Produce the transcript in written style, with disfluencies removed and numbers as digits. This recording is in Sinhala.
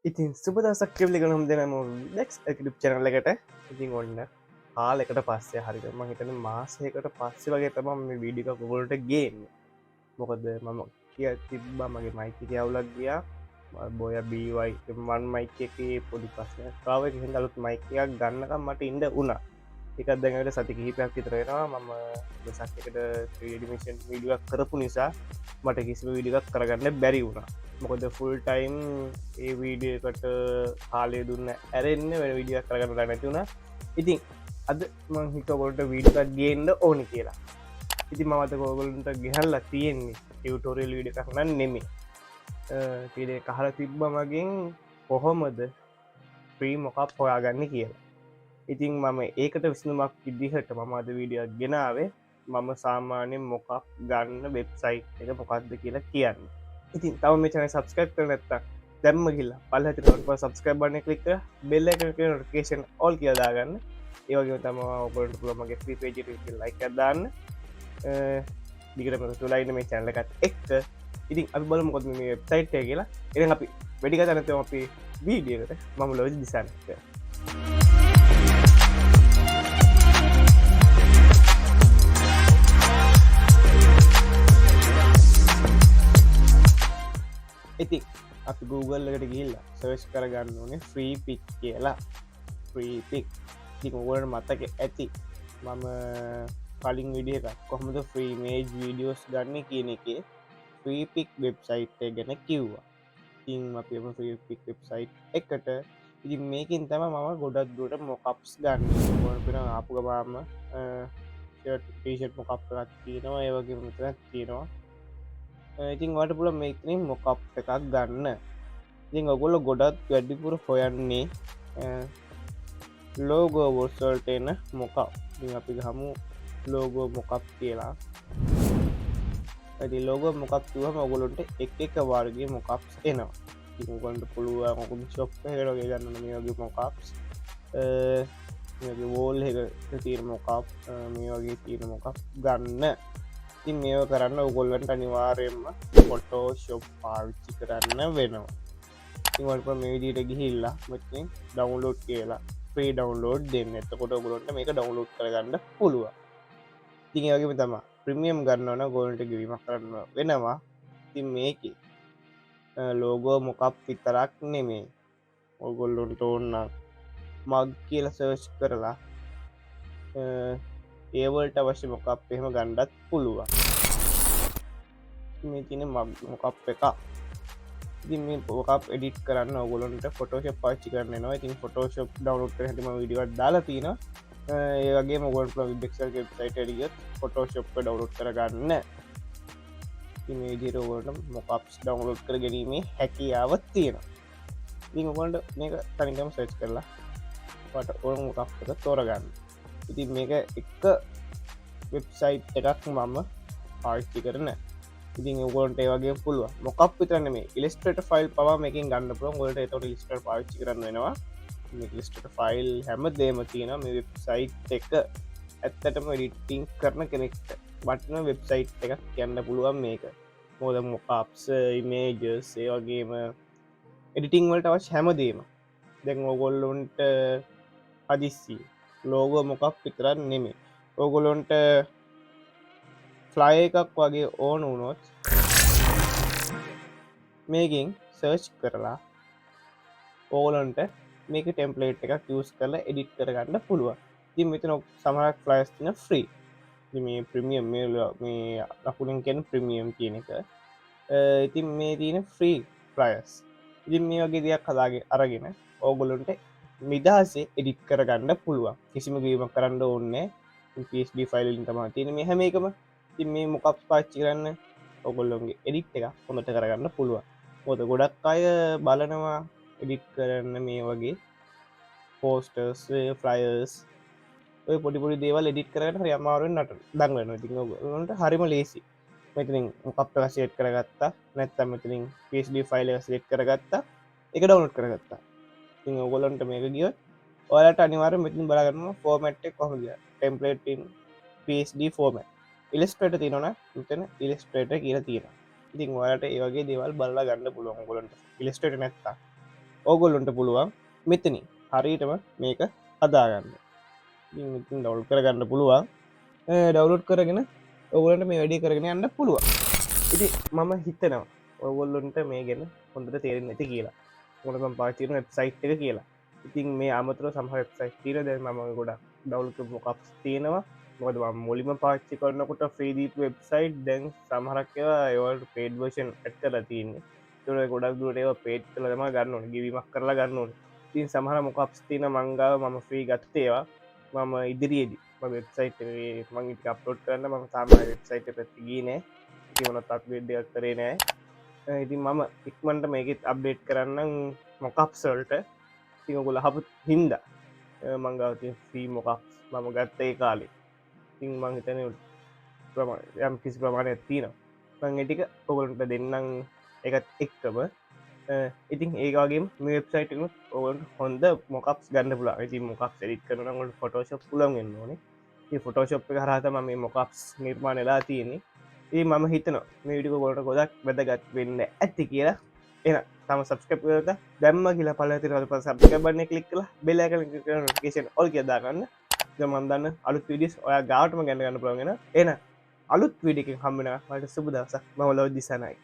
ඉතින් සුප දසක් කෙවලිගනම් දෙනම ඩෙක්ස් ඇකිඩුප් චනල එකට ඉතින් ඔන්න කාලෙකට පස්සේ හරිම හිතන මාසයකට පස්සෙ වගේ තමම් මේ වීඩික ගොලට ගේම මොකද මම කිය තිබ්බා මගේ මයිති අවුලක් ගියා බොය බීවයිමන් මයික එක පොඩි පස්සන කාව හිදලුත් මයිකයක් ගන්නකම් මට ඉන්ඩ වුණා එකත් දැඟට සති කිහිපයක් විතරෙනවා මම සක්කට ත්‍රඩිමිෂන් වීඩියක් කරපු නිසා මට කිසිම විඩිකක් කරගන්න බැරි වුණා මොකද ෆුල් ටයිම් ඒ වීඩියකට කාලය දුන්න ඇරෙන්න්න වැඩ විඩියක් කරගන්න නැතිවුණ ඉතින් අද මං හිතකොලට වීඩිකත් ගේන්ඩ ඕනි කියලා ඉති මමත කෝගලන්ට ගෙහල්ල තියෙන්නේ ටියවටෝරියල් විඩ කරන්න නෙමේ තිරේ කහල තිබ්බ මගින් කොහොමද ප්‍රී මොකක් හොයාගන්න කියලා ඉතින් මම ඒකට විසඳුමක් ඉදිහට මම අද වීඩියක් ගෙනාවේ මම සාමාන්‍යෙන් මොකක් ගන්න වෙබ්සයිට් එක මොකක්ද කියලා කියන්න ඉතින් තව මේ චැනල සබස්ක්‍රයිබ් කරලා නැත්තම් දැම්ම ගිහලා පල්ලෙහාට තියෙන සබස්ක්‍රයිබ් බටන් එක ක්ලික් කරලා බෙල් එකක තියෙන නොටිෆිකේෂන් ඕල් කියලා දාගන්න. ඒ වගේම තමයි ඔයගොල්ලන්ට පුළුවන් මගේ ෆ්‍රී පේජ් එකට ලයික් එකක් දාන්න. දිගටම තුලා ඉන්න මේ channel එකත් එක්ක ඉතින් අපි බලමු මොකද මේ වෙබ්සයිට් එක කියලා. ඉතින් අපි වැඩි කතා නැතුව අපි වීඩියෝ එකට මම ලොජ් ඩිසයින් එක ඉති අපි Google එකට ගිහිල්ලා සර්ච් කරගන්න ඕනේ ෆ්‍රී පික් කියලා ෆ්‍රී පික් ඉතින් ඔයගොල්ලන්ට මතක ඇති මම කලින් වීඩියෝ එකක් කොහොමද ෆ්‍රී මේජ් වීඩියෝස් ගන්න කියන එකේ ෆ්‍රී පික් වෙබ්සයිට් එක ගැන කිව්වා ඉතින් අපි අපේ ෆ්‍රී පික් වෙබ්සයිට් එකට ඉතින් මේකෙන් තමයි මම ගොඩක් දුරට මොකප්ස් ගන්න ඕන වෙන ආපු ගමන්ම ටීෂර්ට් මොකප් එකක් තියෙනවා ඒ වගේම මෙතනක් තියෙනවා ඉතින් වට පුල මේතනින් මොකප් එකක් ගන්න ඉතින් ඔගොල්ල ගොඩත් වැඩිපුර හොයන්නේ ලෝගෝ වොස්සල්ට එන මොකක් අපි හමු ලෝගෝ මොකප් කියලා ඇති ලෝගෝ මොකක් තුවම ඔගොලොන්ට එක වර්ගේ මොකක්ස් එනවා ඉගොන්ට පුළුව මොකුම ශොප් හරගේ ගන්න මේ වගේ මොකක්ස් වෝල් එක තීර මොකක් මේ වගේ තීර මොකක් ගන්න ඉතින් මේව කරන්න උගොල්ලන්ට අනිවාර්යෙන්ම ෆොටෝ ෂොප් පාවිච්චි කරන්න වෙනවා ඉවල්ප මේ විදිහට ගිහිල්ලා මෙතනින් ඩවුන්ලෝඩ් කියලා ෆ්‍රී ඩවුන්ලෝඩ් දෙන්න එතකොට ඔයගොල්ලන්ට මේක ඩවුන්ලෝඩ් කරගන්න පුළුවන් ඉතින් ඒ වගේම තමයි ප්‍රීමියම් ගන්න ඕන ඔයගොල්ලන්ට ගෙවීමක් කරන්න වෙනවා ඉතින් මේකේ ලෝගෝ මොකක් විතරක් නෙමෙයි ඔයගොල්ලන්ට ඕන මග් කියලා සර්ච් කරලා ඒවල්ට අවශ්‍ය මොකක් එහෙම ගණ්ඩත් පුළුවන් මේ තින මොකක් එක ඉතින් මේ පොකප් එඩිට් කරන්න ඔගොලොන්ට ෆොටෝෂප් පාච්චි කරන්නවා ඉතින් ෆොටෝෂප් ඩවන්ලෝඩ් කර හැතිම විඩිවත් දාලා තියෙන ඒවගේ මොගොල් විබෙක්සල් වෙබ්සයිට් එඩියත් ෆොටෝෂප් ඩවන්ලෝඩ් කරගන්න මේ ජීරෝගොලට මොකප්ස් ඩවන්ලෝඩ් කර ගැනීමේ හැකියාවත් තියෙන ඉතින් ඔගොල්ට මේක තනිකම සර්ච් කරලා වට ඕන මොකක් එක තෝරගන්න ඉතින් මේක එක වෙබ්සයිට් එකක් මම පාවිච්චි කරන ඉතින් ඔගොලන්ට ඒ වගේ පුළුව මොකක් විතරන්න මේ ඉලිස්ට්‍රේට ෆයිල් පවා මේකින් ගන්න පුළුවන් ගොලට එතකොට ලිස්ටර් පාවිච්චි කරන්න වෙනවා ලිස්ටට ෆයිල් හැම දේම තියෙන මේ වෙබ්සයිට් එක ඇත්තටම රිටිං කරන කෙනෙක්ට වටන වෙබ්සයිට් එකක් කියන්න පුළුවන් මේක මොද මොකප්ස් ඉමේජස් ඒ වගේම එඩිටිං වලට අවශ්‍ය හැමදීම දැන් ඔගොල්ලොන්ට හදිස්සි ලෝගෝ මොකක් විතරත් නෙමේ ඕගොලොන්ට ෆ්ලයි එකක් වගේ ඕන වුණොත් මේකින් සර්ච් කරලා ඕගොලන්ට මේක ටෙම්පලේට් එකක් යස් කරලා එඩිට් කරගන්න පුළුවන් ඉතින් මෙතන සමහරක් ෆ්ලයිස් තින ෆ්‍රී මේ ප්‍රමියම් මේ ලකුණින් කෙන ප්‍රමියම් කියන එක ඉතින් මේ තියෙන ෆ්‍රී ෆ්ලයස් ඉතින් මේ වගේ දෙයක් හදාගේ අරගෙන ඕගොලොන්ට නිදහසේ එඩිට් කරගන්න පුළුවන් කිසිම ගීමක් කරන්න ඕන්නේ PSD ෆයිල්ලින් තමා තියෙන මේ හැම එකම ඉතින් මේ මොකක් පාච්චි කරන්න ඔගොල්ලොන්ගේ එඩිට් එක හොඳට කරගන්න පුළුවන් මොකද ගොඩක් අය බලනවා එඩිට් කරන්න මේ වගේ පෝස්ටර්ස් ෆ්ලයර්ස් ඔය පොඩිපොඩි දේවල් එඩිට් කරන්න හරි අමාරුවෙන් නට දඟලනවා ඉතින් ඔයගොල්ලන්ට හරිම ලේසි මෙතනින් මොකක් එක සෙට් කරගත්තා නැත්නම් මෙතනින් PSD ෆයිල් එක සෙට් කරගත්තා ඒක ඩවුන්ලෝඩ් කරගත්තා ඉතින් ඔයගොල්ලන්ට මේක ගියොත් ඔයාලට අනිවාර්යෙන් මෙතනින් බලගන්න ෆෝමැට් එක කොහොමද ටෙම්ප්ලේට් ඉන් PSD ෆෝමැට් ඉලිස්ට්‍රේටර් තියෙනවනේ මෙතන ඉලිස්ට්‍රේටර් කියලා තියෙනවා ඉතින් ඔයාලට ඒ වගේ දේවල් බලලා ගන්න පුළුවන් ඔයගොල්ලන්ට ඉලිස්ට්‍රේටර් නැත්තම් ඕගොල්ලොන්ට පුළුවන් මෙතනි හරියටම මේක හදාගන්න ඩවල් කරගන්න පුළුවන් ඩවලෝඩ් කරගෙන ඔගලට මේ වැඩි කරගෙන යන්න පුළුවන් ඉති මම හිතනවා ඔගොල්ලොන්ට මේ ගැන හොඳට තේරෙන් නැති කියලා මොනම පාචන වෙබ්සයිට් එක කියලා ඉතින් මේ අමතර සහ වෙබ්සයිට් තීර දැ ම ගොඩක් ඩවල්ක මොකක්ස් තියෙනවා මොකද මුලිම පාච්චි කරනකොට ෆ්‍රීදීප වෙබ්සයිට් දැන් සමහරක්කවා ඒවල්ට පේඩ් වර්ෂන් ඇත් කලා තියන්නේ තුර ගොඩක් දුරට ඒව පේට් කලම ගන්න ඕන ගවීමක් කරලා ගන්න ඕන තින් සමහර මොකක්ස් තියන මංගාව මම ෆ්‍රී ගත්තේවා මම ඉදිරියේදී වෙබ්සයිට් මංගිට අප්ලෝඩ් කරන්න ම තාම වෙබ්සයිට පැත්තිගේ නෑ ඉතිවන තක් වෙඩ්ඩයක් කරේ නෑ ඉතින් මම ඉක්මන්ට මේකෙත් අප්ඩේට් කරන්න මොකක්සල්ට තිගොල හපුත් හින්ද මංගවති ්‍රී මොකක් මම ගත්තේ කාලේ තිං මංහිතන යම් කිසි ප්‍රමාණයක් තියන මංටික ඔගලන්ට දෙන්නම් එකත් එක්කම ඉතින් ඒවාගේ වෙබ්සයිට ඔවල් හොඳ මොකක්ස් ගන්න පුලා ඉති මොකක් සෙරිත් කරනට ෆොටෝශප් පුලන්ගන්න ඕනේ ෆොටෝශප් හරහතම මේ මොකක්ස් නිර්මාණලා තියෙන්නේ ඒ මම හිතන මේ විඩික ගොලට ගොඩක් වැදගත් වෙන්න ඇති කියලා එන තම සබස්කප්ත දැම්ම කියලා පලති රල්ප සබ්ක බන්න කලික් කලා බෙල කේෂන් ඔල් කියදාගන්න මන්දන්න අලුත් විඩිස් ඔය ගාටම ගැන්න ගන්න පුළගෙන එන අලුත් විඩිකින් හම්බෙන මට සුබදසක් මවලව දිසනයි